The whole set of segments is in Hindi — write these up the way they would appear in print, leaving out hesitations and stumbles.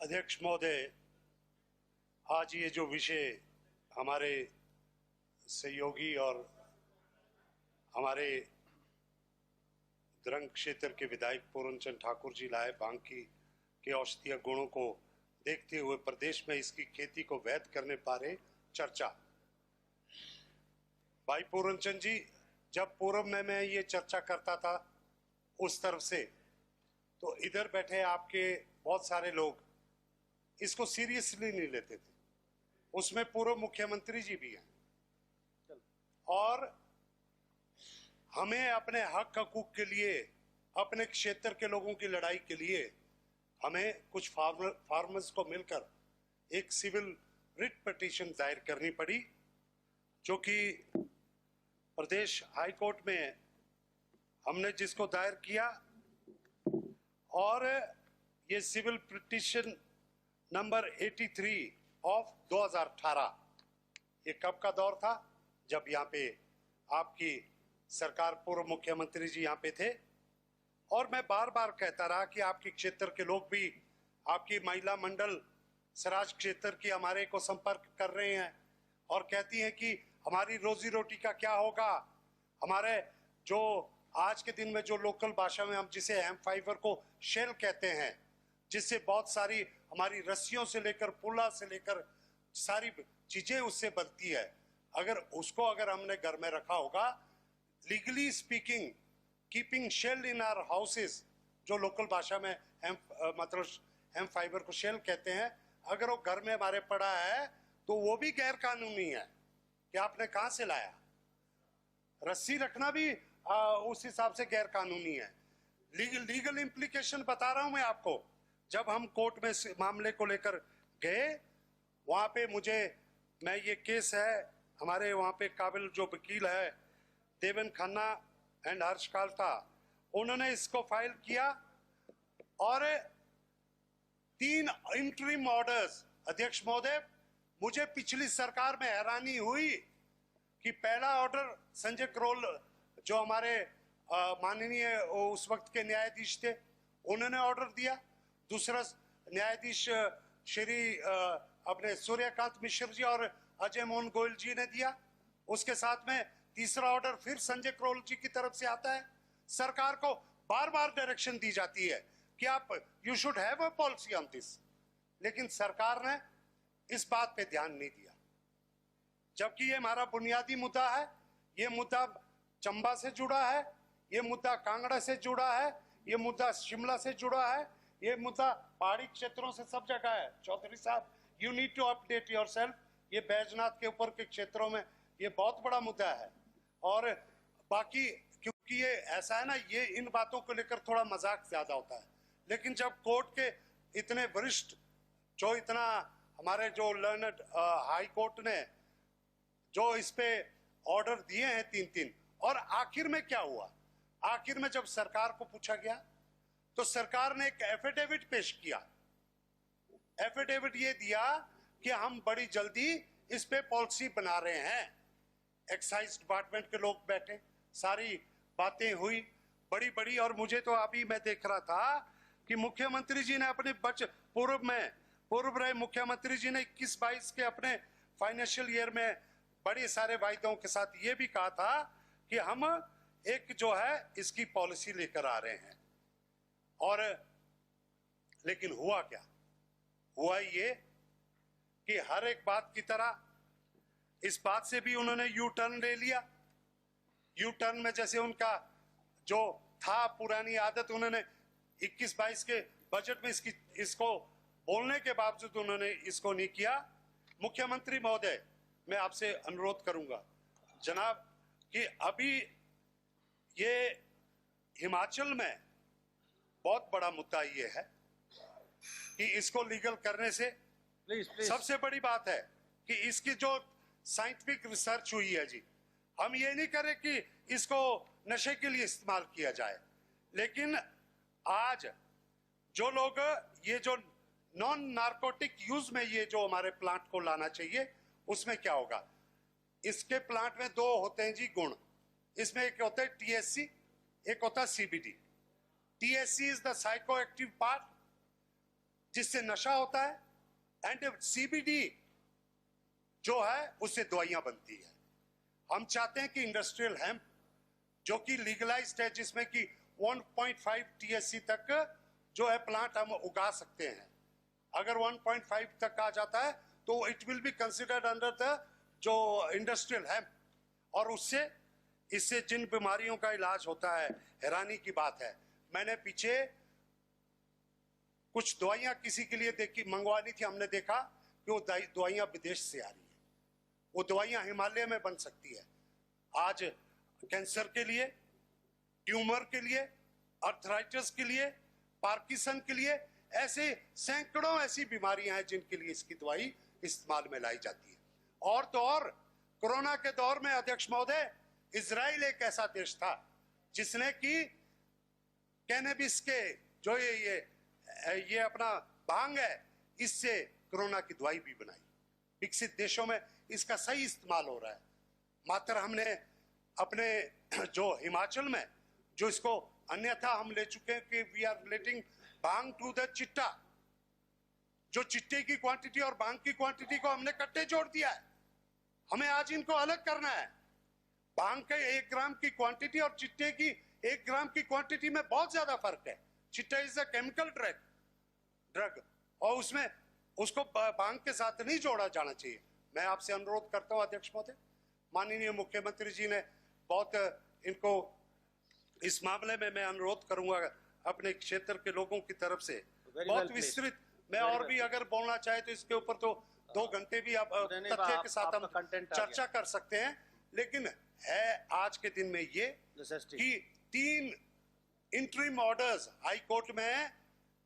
अध्यक्ष महोदय, आज ये जो विषय हमारे सहयोगी और हमारे द्रंग क्षेत्र के विधायक पूरनचंद ठाकुर जी लाए, बांकी के औषधीय गुणों को देखते हुए प्रदेश में इसकी खेती को वैध करने बारे चर्चा। भाई पूरनचंद जी, जब पूर्व में मैं ये चर्चा करता था उस तरफ से, तो इधर बैठे आपके बहुत सारे लोग इसको सीरियसली नहीं लेते थे। उसमें पूर्व मुख्यमंत्री जी भी हैं और हमें अपने हक हकूक के लिए, अपने क्षेत्र के लोगों की लड़ाई के लिए हमें कुछ फार्मर्स को मिलकर एक सिविल रिट पिटीशन दायर करनी पड़ी, जो कि प्रदेश हाई कोर्ट में हमने जिसको दायर किया। और ये सिविल पिटीशन नंबर 83 ऑफ 2018, ये कब का दौर था? जब यहाँ पे आपकी सरकार, पूर्व मुख्यमंत्री जी यहाँ पे थे। और मैं बार बार कहता रहा कि आपके क्षेत्र के लोग भी, आपकी महिला मंडल सराज क्षेत्र की हमारे को संपर्क कर रहे हैं और कहती हैं कि हमारी रोजी रोटी का क्या होगा। हमारे जो आज के दिन में जो लोकल भाषा में हम जिसे हेम्प फाइबर को शेल कहते हैं, जिससे बहुत सारी हमारी रस्सियों से लेकर पुल्ला से लेकर सारी चीजें उससे बनती है, अगर हमने घर में रखा होगा, legally speaking keeping shell in our houses, जो लोकल भाषा में हेम्प फाइबर को शेल कहते हैं, अगर वो घर में हमारे पड़ा है तो वो भी गैर कानूनी है कि आपने कहां से लाया। रस्सी रखना भी उस हिसाब से गैर कानूनी है। लीगल इम्प्लीकेशन बता रहा हूं मैं आपको। जब हम कोर्ट में मामले को लेकर गए, वहां पे मैं ये केस है, हमारे वहां पे काबिल जो वकील है देवन खन्ना एंड हर्ष काल्ता, उन्होंने इसको फाइल किया और 3 इंटरिम ऑर्डर्स। अध्यक्ष महोदय, मुझे पिछली सरकार में हैरानी हुई कि पहला ऑर्डर संजय करोल जो हमारे माननीय उस वक्त के न्यायाधीश थे, उन्होंने ऑर्डर दिया। दूसरा न्यायाधीश श्री अपने सूर्यकांत मिश्र जी और अजय मोहन गोयल जी ने दिया। उसके साथ में तीसरा ऑर्डर फिर संजय करोल जी की तरफ से आता है। सरकार को बार बार डायरेक्शन दी जाती है कि आप you should have a policy on this, लेकिन सरकार ने इस बात पे ध्यान नहीं दिया। जबकि ये हमारा बुनियादी मुद्दा है, ये मुद्दा चंबा से जुड़ा है, ये मुद्दा कांगड़ा से जुड़ा है, ये मुद्दा शिमला से जुड़ा है, ये मुद्दा पहाड़ी क्षेत्रों से सब जगह है। चौधरी साहब, you need to update yourself. ये बैजनाथ के ऊपर के क्षेत्रों में ये बहुत बड़ा मुद्दा है। और बाकी क्योंकि ये ऐसा है ना, ये इन बातों को लेकर थोड़ा मजाक ज्यादा होता है, लेकिन जब कोर्ट के इतने वरिष्ठ, जो इतना हमारे जो लर्नड हाई कोर्ट ने जो इस पे ऑर्डर दिए हैं 3-3, और आखिर में क्या हुआ? आखिर में जब सरकार को पूछा गया तो सरकार ने एक एफिडेविट पेश किया। एफिडेविट ये दिया कि हम बड़ी जल्दी इस पे पॉलिसी बना रहे हैं। एक्साइज डिपार्टमेंट के लोग बैठे, सारी बातें हुई बड़ी बड़ी। और मुझे तो अभी मैं देख रहा था कि मुख्यमंत्री जी ने अपने पूर्व रहे मुख्यमंत्री जी ने 21-22 के अपने फाइनेंशियल ईयर में बड़े सारे वायदों के साथ ये भी कहा था कि हम एक जो है इसकी पॉलिसी लेकर आ रहे हैं। और लेकिन हुआ क्या? हुआ ये कि हर एक बात की तरह इस बात से भी उन्होंने यू टर्न ले लिया। यू टर्न में जैसे उनका जो था पुरानी आदत, उन्होंने 21-22 के बजट में इसको बोलने के बावजूद उन्होंने इसको नहीं किया। मुख्यमंत्री महोदय, मैं आपसे अनुरोध करूंगा जनाब कि अभी ये हिमाचल में बहुत बड़ा मुद्दा ये है कि इसको लीगल करने से प्लीज सबसे बड़ी बात है कि इसकी जो साइंटिफिक रिसर्च हुई है जी, हम ये नहीं करें कि इसको नशे के लिए इस्तेमाल किया जाए, लेकिन आज जो लोग ये जो नॉन नार्कोटिक यूज में ये जो हमारे प्लांट को लाना चाहिए, उसमें क्या होगा? इसके प्लांट में 2 होते हैं जी गुण। इसमें एक होता है टीएससी, एक होता है CBD. THC is the psychoactive part जिससे नशा होता है, एंड CBD जो है उससे दवाइयां बनती है। हम चाहते हैं कि इंडस्ट्रियल हेम्प जो कि लीगलाइज्ड है, जिसमें कि 1.5 THC तक जो है प्लांट हम उगा सकते हैं। अगर 1.5 तक आ जाता है तो it will be considered under the जो इंडस्ट्रियल हेम्प, और इससे जिन बीमारियों का इलाज होता है, हैरानी की बात है, मैंने पीछे कुछ दवाइयां किसी के लिए मंगवानी थी, हमने देखा कि वो दवाइयां विदेश से आ रही है। वो दवाइयां हिमालय में बन सकती है। आज कैंसर के लिए, ट्यूमर के लिए, अर्थराइटिस के लिए, पार्किंसन के लिए, ऐसे सैकड़ों ऐसी बीमारियां हैं जिनके लिए इसकी दवाई इस्तेमाल में लाई जाती है। और तो और कोरोना के दौर में अध्यक्ष महोदय, इजराइल एक ऐसा देश था जिसने कि कैनबिस के जो ये अपना भांग है, इससे कोरोना की दवाई भी बनाई। विकसित देशों में इसका सही इस्तेमाल हो रहा है। मात्र हमने अपने जो हिमाचल में जो इसको अन्यथा हम ले चुके हैं कि we are relating bhang to the chitta, जो चिट्टे की क्वांटिटी और भांग की क्वांटिटी को हमने कट्टे जोड़ दिया है। हमें आज इनको अलग करना है। भांग के 1 ग्राम की क्वांटिटी और चिट्टे की 1 ग्राम की क्वांटिटी में बहुत ज्यादा फर्क है। चिट्टा इज अ केमिकल ड्रग और उसमें उसको भांग के साथ नहीं जोड़ा जाना चाहिए। मैं आपसे अनुरोध करता हूं अध्यक्ष महोदय, माननीय मुख्यमंत्री जी ने बहुत इनको इस मामले में मैं अनुरोध करूंगा अपने क्षेत्र के लोगों की तरफ से बहुत विस्तृत। मैं और भी अगर बोलना चाहे तो इसके ऊपर तो 2 घंटे भी आप तथ्य के साथ हम चर्चा कर सकते हैं, लेकिन है आज के दिन में ये कि 3 इंटरिम ऑर्डर्स हाई कोर्ट में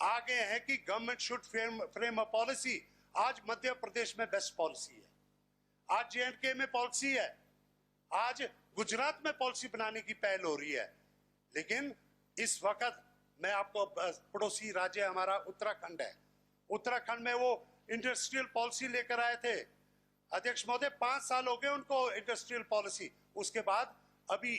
आ गए हैं कि government should frame a policy. आज मध्य प्रदेश में बेस्ट पॉलिसी है, आज J&K में पॉलिसी है, आज गुजरात में पॉलिसी बनाने की पहल हो रही है। लेकिन इस वक्त मैं आपको पड़ोसी राज्य हमारा उत्तराखंड है, उत्तराखंड में वो इंडस्ट्रियल पॉलिसी लेकर आए थे अध्यक्ष महोदय, 5 साल हो गए उनको इंडस्ट्रियल पॉलिसी। उसके बाद अभी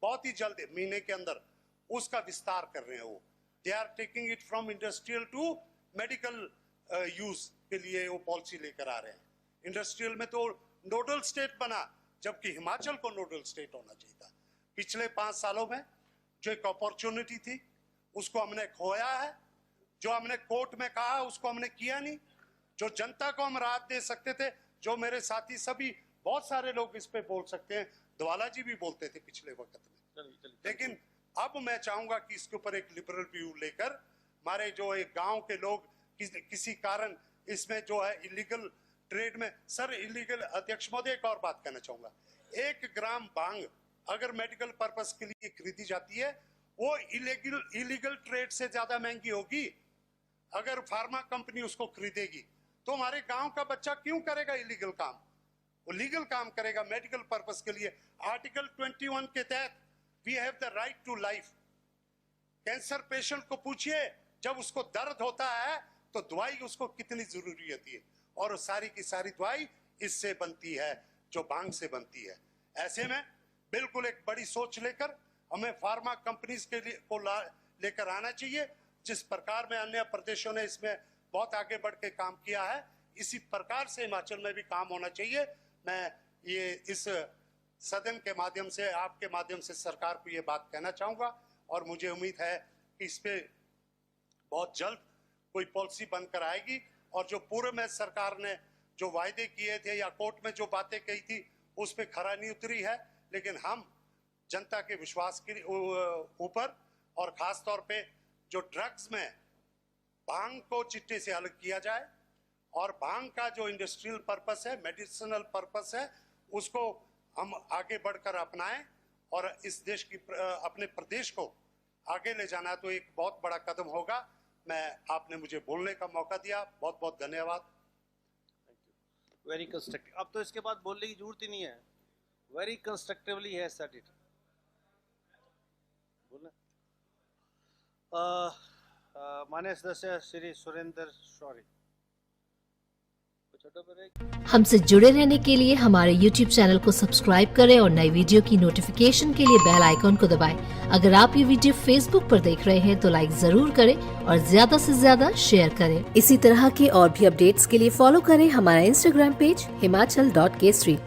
बहुत ही जल्द महीने के अंदर उसका विस्तार कर रहे हैं। वो they are taking it from industrial to medical use के लिए वो पॉलिसी लेकर आ रहे हैं। इंडस्ट्रियल में तो नोडल स्टेट बना, जबकि हिमाचल को नोडल स्टेट होना चाहिए था। पिछले 5 सालों में जो एक अपॉर्चुनिटी थी उसको हमने खोया है। जो हमने कोर्ट में कहा उसको हमने किया नहीं। जो जनता को हम राहत दे सकते थे, जो मेरे साथी सभी बहुत सारे लोग इस पे बोल सकते हैं, दवाला जी भी बोलते थे पिछले वक्त में, लेकिन अब मैं चाहूंगा कि इसके ऊपर एक लिबरल व्यू लेकर हमारे जो एक गांव के लोग किसी कारण इसमें जो है इलीगल ट्रेड में, सर इलीगल अध्यक्ष महोदय एक और बात कहना चाहूंगा, 1 ग्राम भांग अगर मेडिकल पर्पस के लिए खरीदी जाती है वो इलीगल ट्रेड से ज्यादा महंगी होगी। अगर फार्मा कंपनी उसको खरीदेगी तो हमारे गांव का बच्चा क्यों करेगा इलीगल काम? वो लीगल काम करेगा मेडिकल पर्पस के लिए। आर्टिकल 21 के तहत we have the right to life. Cancer patient को पूछिए जब उसको दर्द होता है तो दवाई उसको कितनी जरूरी होती है, और सारी की सारी दवाई इससे बनती है, जो भांग से बनती है। ऐसे में बिल्कुल एक बड़ी सोच लेकर हमें फार्मा कंपनीज के लिए को लेकर आना चाहिए। जिस प्रकार में अन्य प्रदेशों ने इसमें बहुत आगे बढ़ के काम किया है, इसी प्रकार से हिमाचल में भी काम होना चाहिए। मैं ये इस सदन के माध्यम से, आपके माध्यम से सरकार को ये बात कहना चाहूंगा, और मुझे उम्मीद है कि इस पे बहुत जल्द कोई पॉलिसी बनकर आएगी। और जो पूर्व में सरकार ने जो वायदे किए थे या कोर्ट में जो बातें कही थी उस पे खरा नहीं उतरी है, लेकिन हम जनता के विश्वास के ऊपर, और खास तौर पे जो ड्रग्स में भांग को चिट्टे से अलग किया जाए और भांग का जो इंडस्ट्रियल पर्पस है, मेडिसिनल पर्पस है, उसको हम आगे बढ़कर अपनाएं और इस देश की अपने प्रदेश को आगे ले जाना तो एक बहुत बड़ा कदम होगा। मैं आपने मुझे बोलने का मौका दिया, बहुत बहुत धन्यवाद। Very constructive. अब तो इसके बाद बोलने की जरूरत ही नहीं है, वेरी कंस्ट्रक्टिवली है सेड इट। बोलना माननीय सदस्य श्री सुरेंद्र शौरी, कुछ छोटो पर हमसे जुड़े रहने के लिए हमारे YouTube चैनल को सब्सक्राइब करें और नई वीडियो की नोटिफिकेशन के लिए बेल आइकॉन को दबाएं। अगर आप ये वीडियो Facebook पर देख रहे हैं तो लाइक जरूर करें और ज्यादा से ज्यादा शेयर करें। इसी तरह के और भी अपडेट्स के लिए फॉलो करें हमारा Instagram पेज himachal.kesri।